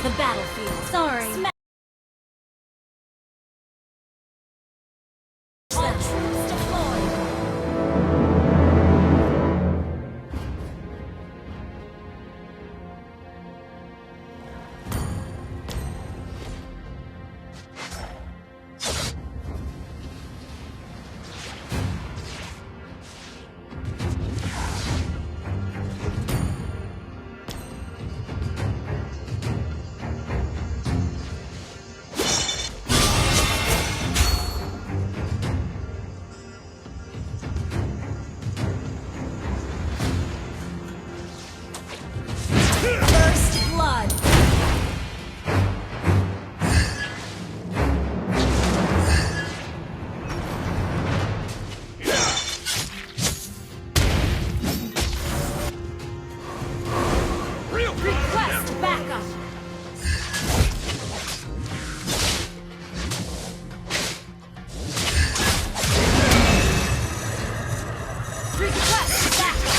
the battlefield. Sorry. All troops deployed. First blood. Request backup. Request backup.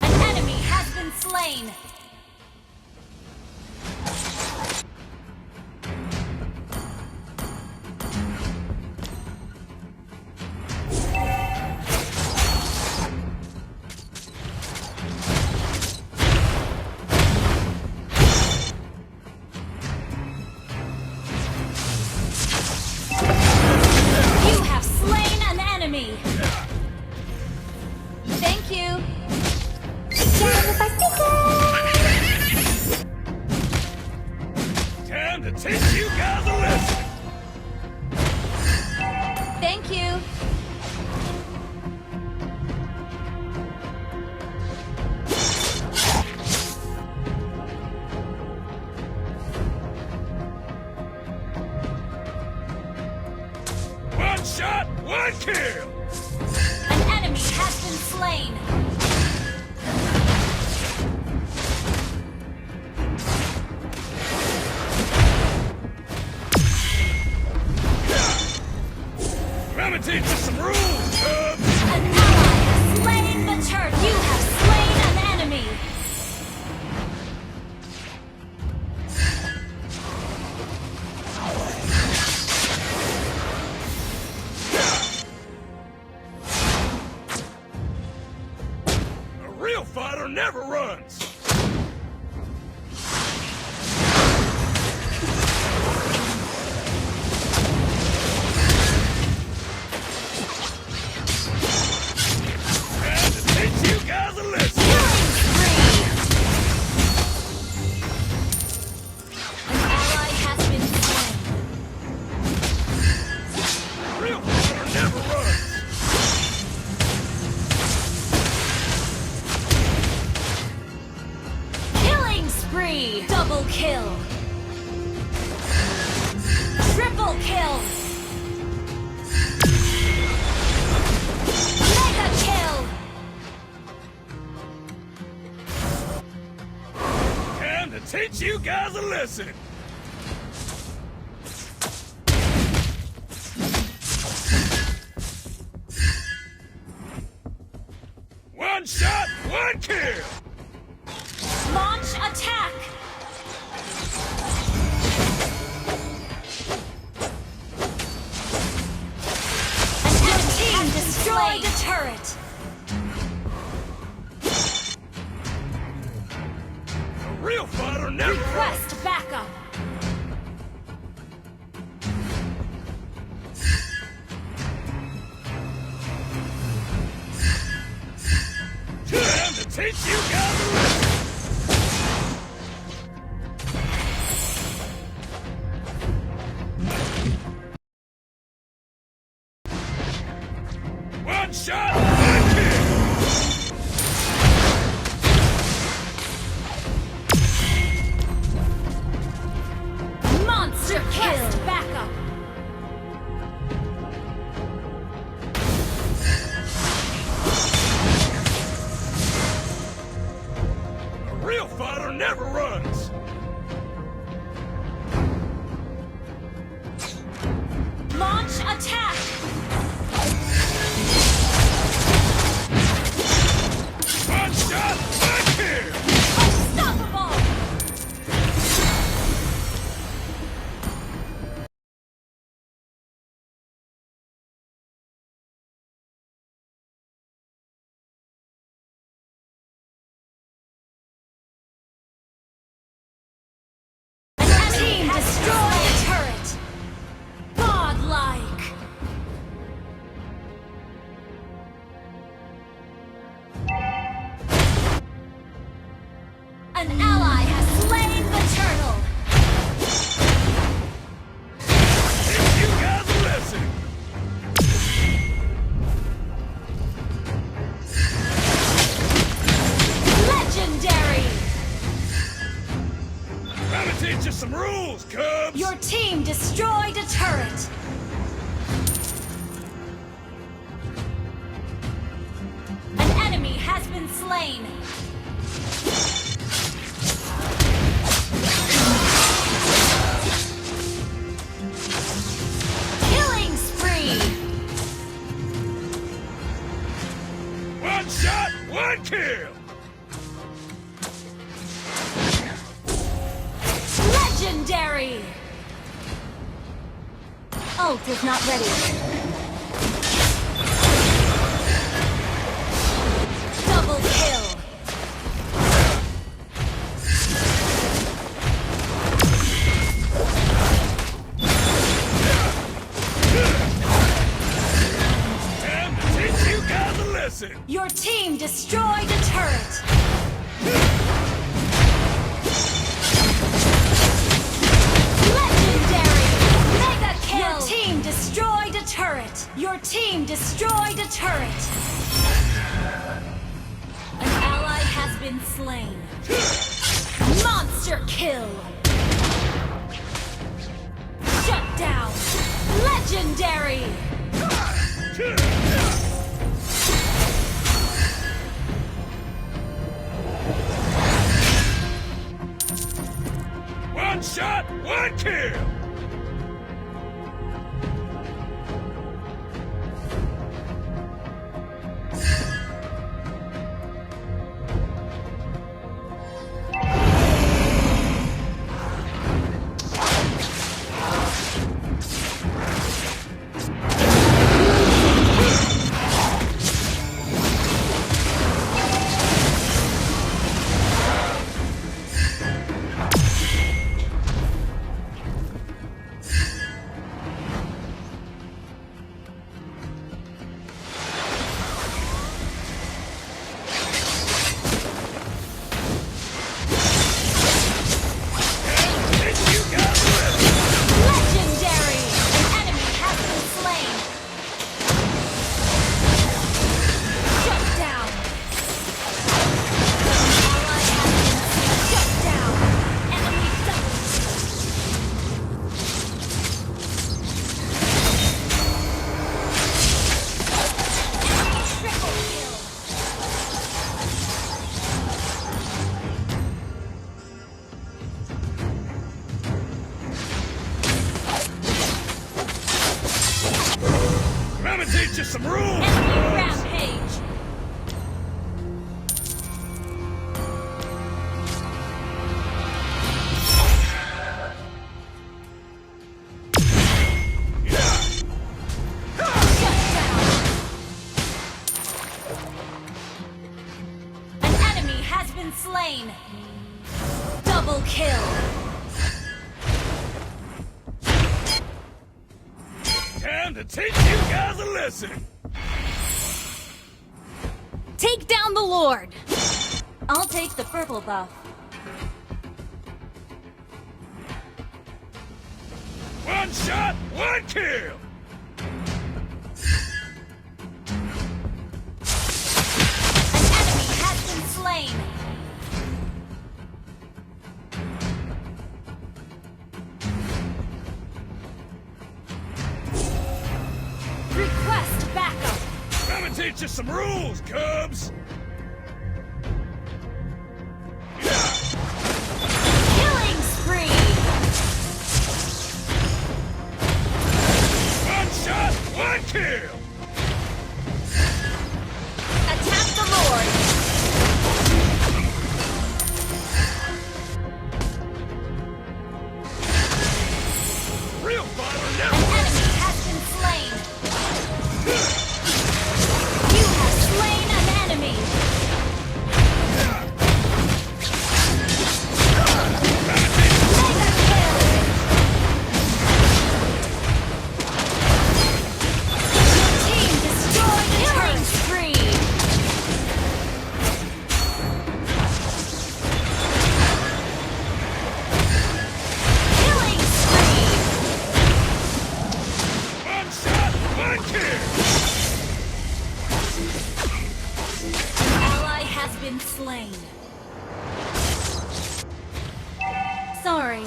An enemy has been slain. You have slain an enemy. Thank you. Time to teach you guys a lesson. Thank you. One shot, one kill. An enemy has been slain. Let me teach you some rules, cubs. An ally has slain the turret. You have slain an enemy. A real fighter never runs. Time to teach you guys a lesson. Killing spree. An ally has been slain. A real fighter never runs. Killing spree. Double kill. Triple kill. Mega kill. Time to teach you guys a lesson. One shot, one kill. Launch attack. An enemy has destroyed the turret. A real fighter never runs. Request backup. Time to teach you guys a lesson. One shot, one kill. Monster kill. Backup. never runs! Launch attack! One shot, one kill! Unstoppable! Your team destroyed a turret! Godlike! An ally has slain the turtle! Teach you guys a lesson! Legendary! Gotta teach you some rules, Cubs! Your team destroyed a turret! An enemy has been slain! Killing spree! One shot, one kill! Legendary! Ult is not ready. Double kill! Time to teach you guys a lesson! Your team destroyed a turret! Legendary! Mega kill! Your team destroyed a turret! Your team destroyed a turret! An ally has been slain. Monster kill! Shut down! Legendary! One shot, one kill! Teach you guys a lesson! Legendary! An enemy has been slain! Shut down! Ally has been shut down! Enemy double! Enemy triple kill! Gonna teach you some rules, Enemy Cubs! rampage! Shut down! An enemy has been slain! Double kill! Time to teach you guys a lesson! Take down the Lord! I'll take the purple buff. One shot, one kill! An enemy has been slain! Request backup! Gonna teach you some rules, Cubs! Yeah. one kill! Attack the Lord! Real fighter An never enemy has been slain! You have slain an enemy! Mega kill! Your team destroyed the killing spree! Killing spree! one shot, one kill! An ally has been slain. Sorry.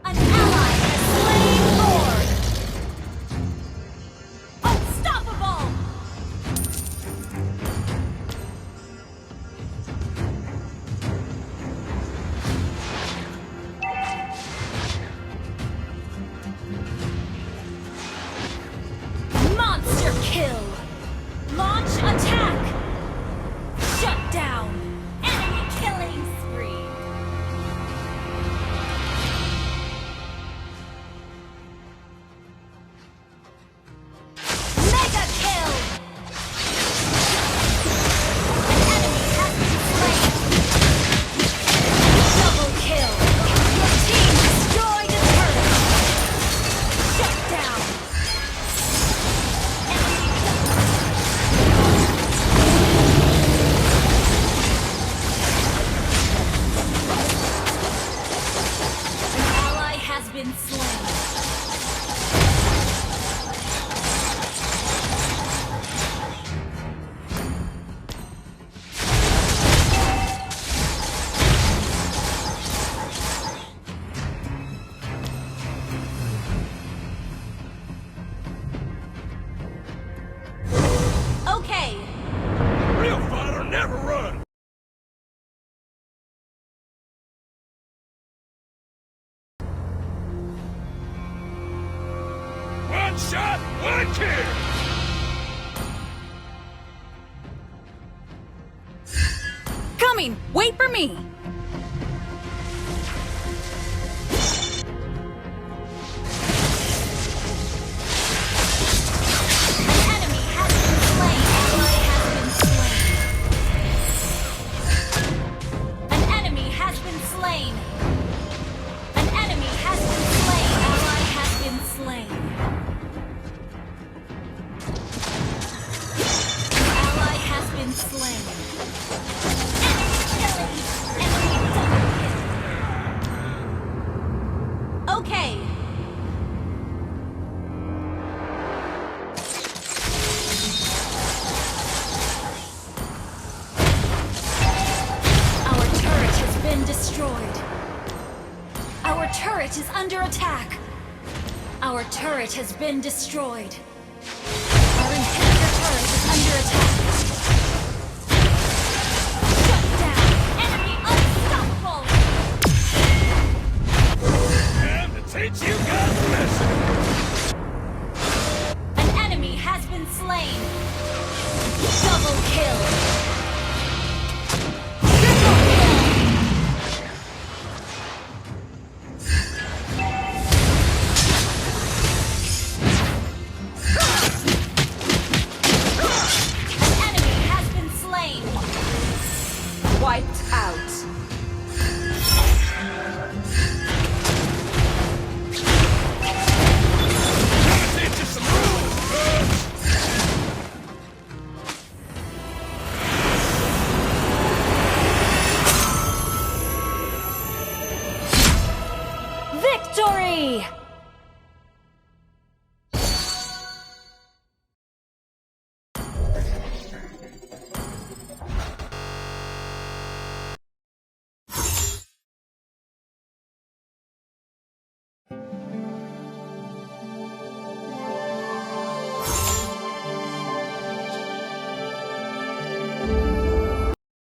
An ally has slain Lord. Unstoppable! Monster kill! Launch attack! Shut down! Enemy killing spree! Mega kill! An enemy has been slain! Double kill! Your team destroyed a turret! Shut down! An ally has been slain. Okay, Real fighter never run! One shot, one kill! coming! Wait for me! An enemy has been slain. Ally has been slain. An enemy has been slain. An enemy has been slain. Ally has been slain. An ally has been slain. Okay. Our turret has been destroyed. Our turret is under attack. Our turret has been destroyed. Our inhibitor turret is under attack. Shut down! Enemy unstoppable! Time to teach you guys a lesson! An enemy has been slain. Double kill. Triple kill. An enemy has been slain. Wiped out. Gotta teach you some rules, bud! Victory!